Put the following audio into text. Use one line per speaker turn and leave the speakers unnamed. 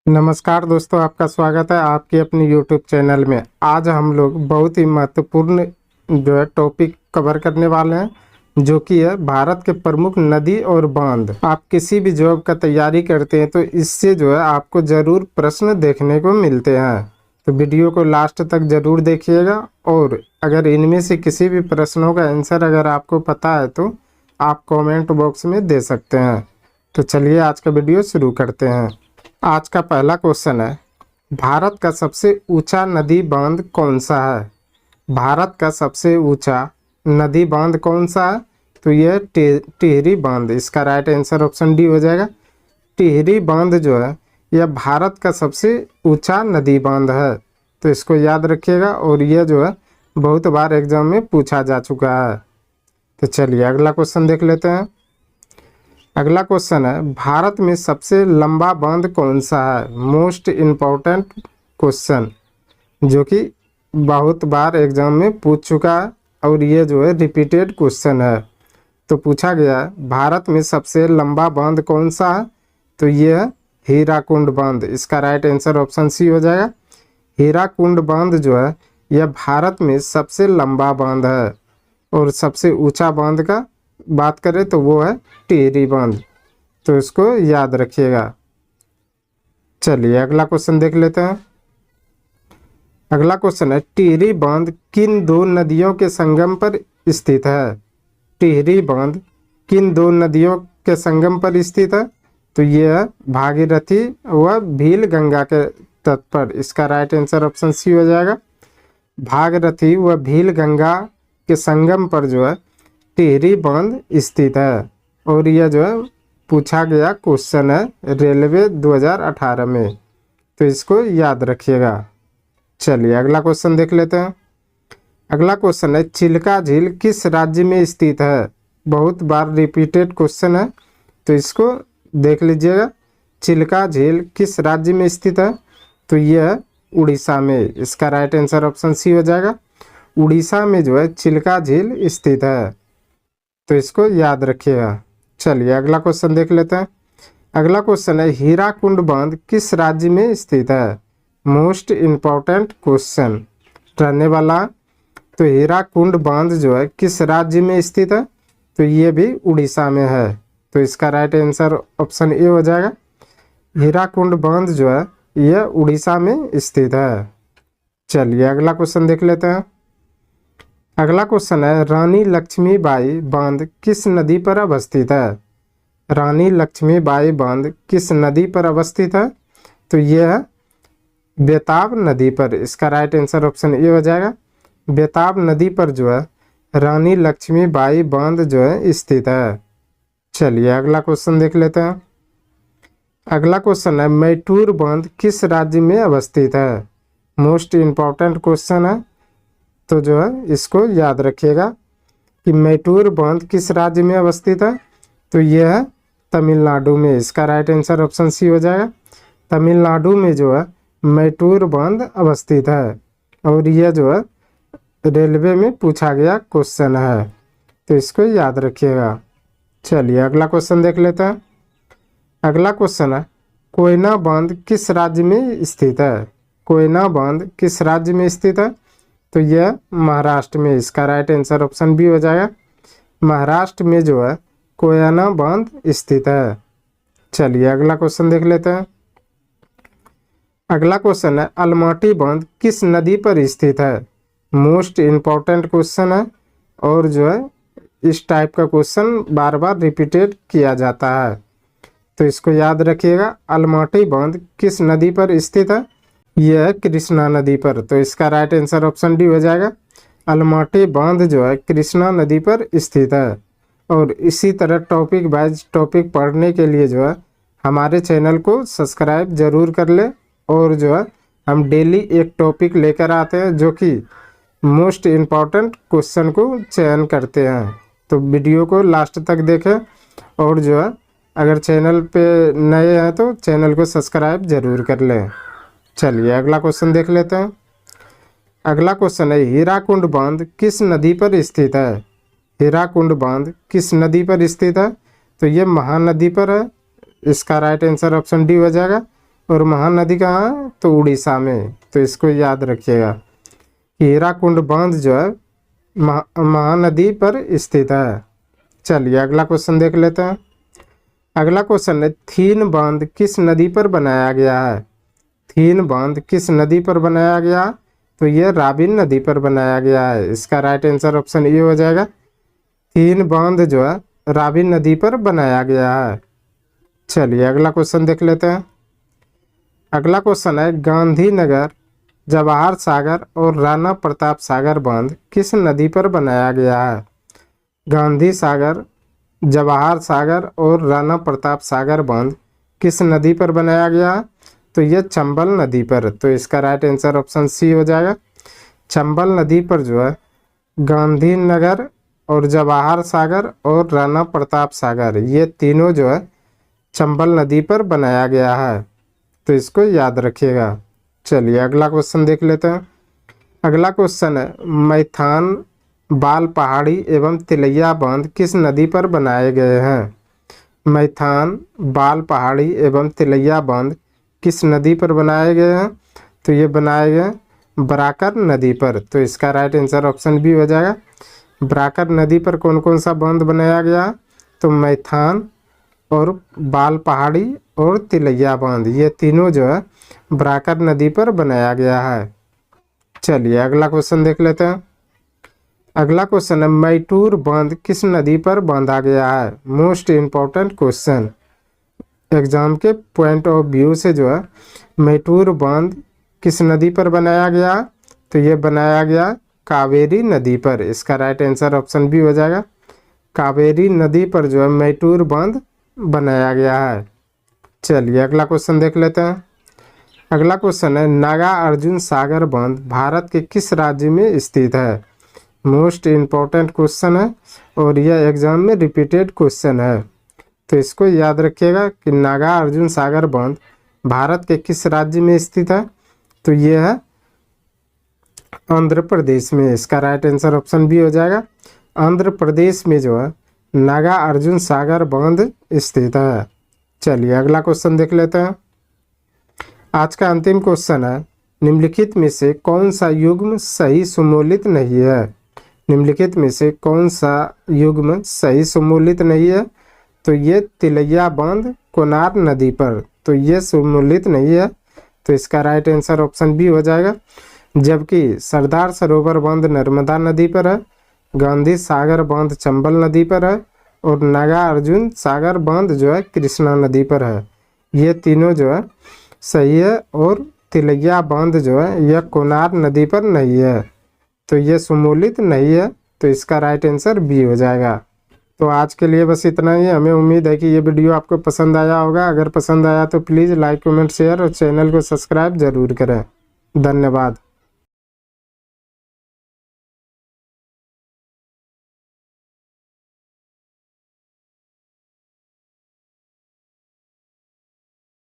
नमस्कार दोस्तों, आपका स्वागत है आपके अपने YouTube चैनल में। आज हम लोग बहुत ही महत्वपूर्ण टॉपिक कवर करने वाले हैं, जो कि है भारत के प्रमुख नदी और बांध। आप किसी भी जॉब का तैयारी करते हैं तो इससे आपको ज़रूर प्रश्न देखने को मिलते हैं। तो वीडियो को लास्ट तक ज़रूर देखिएगा, और अगर इनमें से किसी भी प्रश्नों का आंसर अगर आपको पता है तो आप कॉमेंट बॉक्स में दे सकते हैं। तो चलिए आज का वीडियो शुरू करते हैं। आज का पहला क्वेश्चन है, भारत का सबसे ऊंचा नदी बांध कौन सा है? भारत का सबसे ऊंचा नदी बांध कौन सा है? तो यह टिहरी बांध। इसका राइट आंसर ऑप्शन डी हो जाएगा। टिहरी बांध यह भारत का सबसे ऊंचा नदी बांध है। तो इसको याद रखिएगा, और यह बहुत बार एग्जाम में पूछा जा चुका है। तो चलिए अगला क्वेश्चन देख लेते हैं। अगला क्वेश्चन है, भारत में सबसे लंबा बांध कौन सा है? मोस्ट इम्पोर्टेंट क्वेश्चन, जो कि बहुत बार एग्जाम में पूछ चुका है, और ये रिपीटेड क्वेश्चन है। तो पूछा गया है भारत में सबसे लंबा बांध कौन सा है? तो ये है हीराकुंड बांध। इसका राइट आंसर ऑप्शन सी हो जाएगा। हीराकुंड बांध यह भारत में सबसे लंबा बांध है। और सबसे ऊंचा बांध का बात करें तो वो है टिहरी बांध। तो इसको याद रखिएगा। चलिए अगला क्वेश्चन देख लेते हैं। अगला क्वेश्चन है, टिहरी बांध किन दो नदियों के संगम पर स्थित है? टिहरी बांध किन दो नदियों के संगम पर स्थित है? तो यह है भागीरथी व भील गंगा के तट पर। इसका राइट आंसर ऑप्शन सी हो जाएगा। भागीरथी व भील गंगा के संगम पर टिहरी बांध स्थित है। और यह पूछा गया क्वेश्चन है रेलवे 2018 में। तो इसको याद रखिएगा। चलिए अगला क्वेश्चन देख लेते हैं। अगला क्वेश्चन है, चिल्का झील किस राज्य में स्थित है? बहुत बार रिपीटेड क्वेश्चन है, तो इसको देख लीजिएगा। चिल्का झील किस राज्य में स्थित है? तो यह उड़ीसा में। इसका राइट आंसर ऑप्शन सी हो जाएगा। उड़ीसा में चिल्का झील स्थित है। तो इसको याद रखिएगा। चलिए अगला क्वेश्चन देख लेते हैं। अगला क्वेश्चन है, हीराकुंड बांध किस राज्य में स्थित है? मोस्ट इम्पोर्टेंट क्वेश्चन रहने वाला। तो हीराकुंड बांध किस राज्य में स्थित है? तो ये भी उड़ीसा में है। तो इसका राइट आंसर ऑप्शन ए हो जाएगा। हीराकुंड बांध यह उड़ीसा में स्थित है। चलिए अगला क्वेश्चन देख लेते हैं। अगला क्वेश्चन है, रानी लक्ष्मीबाई बांध किस नदी पर अवस्थित है? रानी लक्ष्मीबाई बांध किस नदी पर अवस्थित है? तो यह है बेताब नदी पर। इसका राइट आंसर ऑप्शन ए हो जाएगा। बेताब नदी पर रानी लक्ष्मीबाई बांध स्थित है। चलिए अगला क्वेश्चन देख लेते हैं। अगला क्वेश्चन है, मैटूर बांध किस राज्य में अवस्थित है? मोस्ट इम्पोर्टेंट क्वेश्चन है। तो इसको याद रखिएगा कि मैटूर बांध किस राज्य में अवस्थित है? तो यह है तमिलनाडु में। इसका राइट आंसर ऑप्शन सी हो जाएगा। तमिलनाडु में मैटूर बांध अवस्थित है। और यह रेलवे में पूछा गया क्वेश्चन है। तो इसको याद रखिएगा। चलिए अगला क्वेश्चन देख लेते हैं। अगला क्वेश्चन है, कोयना बांध किस राज्य में स्थित है? कोयना बांध किस राज्य में स्थित है? तो यह महाराष्ट्र में। इसका राइट आंसर ऑप्शन बी हो जाएगा। महाराष्ट्र में कोयना बांध स्थित है। चलिए अगला क्वेश्चन देख लेते हैं। अगला क्वेश्चन है, अलमाटी बांध किस नदी पर स्थित है? मोस्ट इम्पोर्टेंट क्वेश्चन है, और इस टाइप का क्वेश्चन बार बार रिपीटेड किया जाता है। तो इसको याद रखिएगा। अलमाटी बांध किस नदी पर स्थित है? यह है कृष्णा नदी पर। तो इसका राइट आंसर ऑप्शन डी हो जाएगा। अलमाटी बांध कृष्णा नदी पर स्थित है। और इसी तरह टॉपिक वाइज टॉपिक पढ़ने के लिए हमारे चैनल को सब्सक्राइब जरूर कर ले। और हम डेली एक टॉपिक लेकर आते हैं, जो कि मोस्ट इम्पॉर्टेंट क्वेश्चन को चयन करते हैं। तो वीडियो को लास्ट तक देखें, और अगर चैनल पे नए हैं तो चैनल को सब्सक्राइब जरूर कर लें। चलिए अगला क्वेश्चन देख लेते हैं। अगला क्वेश्चन है, हीराकुंड बांध किस नदी पर स्थित है? हीराकुंड बांध किस नदी पर स्थित है? तो ये महानदी पर है। इसका राइट आंसर ऑप्शन डी हो जाएगा। और महानदी कहाँ, तो उड़ीसा में। तो इसको याद रखिएगा। हीराकुंड बांध जो है महानदी पर स्थित है। चलिए अगला क्वेश्चन देख लेते हैं। अगला क्वेश्चन है, थीन बांध किस नदी पर बनाया गया है? थीन बांध किस नदी पर बनाया गया? तो यह रावी नदी पर बनाया गया है। इसका राइट आंसर ऑप्शन ए हो जाएगा। थीन बांध जो है रावी नदी पर बनाया गया है। चलिए अगला क्वेश्चन देख लेते हैं। अगला क्वेश्चन है, गांधीनगर, जवाहर सागर और राणा प्रताप सागर बांध किस नदी पर बनाया गया है? गांधी सागर, जवाहर सागर और राणा प्रताप सागर बांध किस नदी पर बनाया गया? तो यह चंबल नदी पर। तो इसका राइट आंसर ऑप्शन सी हो जाएगा। चंबल नदी पर जो है गांधीनगर और जवाहर सागर और राणा प्रताप सागर, ये तीनों जो है चंबल नदी पर बनाया गया है। तो इसको याद रखिएगा। चलिए अगला क्वेश्चन देख लेते हैं। अगला क्वेश्चन है, मैथान, बाल पहाड़ी एवं तिलैया बांध किस नदी पर बनाए गए हैं? मैथान, बाल पहाड़ी एवं तिलैया बांध किस नदी पर बनाए गए हैं? तो ये बनाए गए बराकर नदी पर। तो इसका राइट आंसर ऑप्शन बी हो जाएगा। बराकर नदी पर कौन कौन सा बांध बनाया गया? तो मैथान और बाल पहाड़ी और तिलैया बांध, ये तीनों जो है बराकर नदी पर बनाया गया है। चलिए अगला क्वेश्चन देख लेते हैं। अगला क्वेश्चन है, मैटूर बांध किस नदी पर बांधा गया है? मोस्ट इम्पोर्टेंट क्वेश्चन, एग्जाम के पॉइंट ऑफ व्यू से जो है मैटूर बांध किस नदी पर बनाया गया? तो ये बनाया गया कावेरी नदी पर। इसका राइट आंसर ऑप्शन बी हो जाएगा। कावेरी नदी पर जो है मैटूर बांध बनाया गया है। चलिए अगला क्वेश्चन देख लेते हैं। अगला क्वेश्चन है, नागा अर्जुन सागर बांध भारत के किस राज्य में स्थित है? मोस्ट इम्पोर्टेंट क्वेश्चन है और यह एग्जाम में रिपीटेड क्वेश्चन है। तो इसको याद रखिएगा कि नागा अर्जुन सागर बांध भारत के किस राज्य में स्थित है? तो यह है आंध्र प्रदेश में। इसका राइट आंसर ऑप्शन बी हो जाएगा। आंध्र प्रदेश में जो है नागा अर्जुन सागर बांध स्थित है। चलिए अगला क्वेश्चन देख लेते हैं। आज का अंतिम क्वेश्चन है, निम्नलिखित में से कौन सा युग्म सही सुमूलित नहीं है? निम्नलिखित में से कौन सा युग्म सही सुमूलित नहीं है? तो ये तिलैया बांध कोनार नदी पर, तो ये सुमूलित नहीं है। तो इसका राइट आंसर ऑप्शन बी हो जाएगा। जबकि सरदार सरोवर बांध नर्मदा नदी पर है, गांधी सागर बांध चंबल नदी पर है और नागा अर्जुन सागर बांध जो है कृष्णा नदी पर है। ये तीनों जो है सही है और तिलैया बांध जो है यह कोनार नदी पर नहीं है, तो ये सुमूलित नहीं है। तो इसका राइट आंसर बी हो जाएगा। तो आज के लिए बस इतना ही। हमें उम्मीद है कि ये वीडियो आपको पसंद आया होगा। अगर पसंद आया तो प्लीज़ लाइक, कमेंट, शेयर और चैनल को सब्सक्राइब ज़रूर करें। धन्यवाद।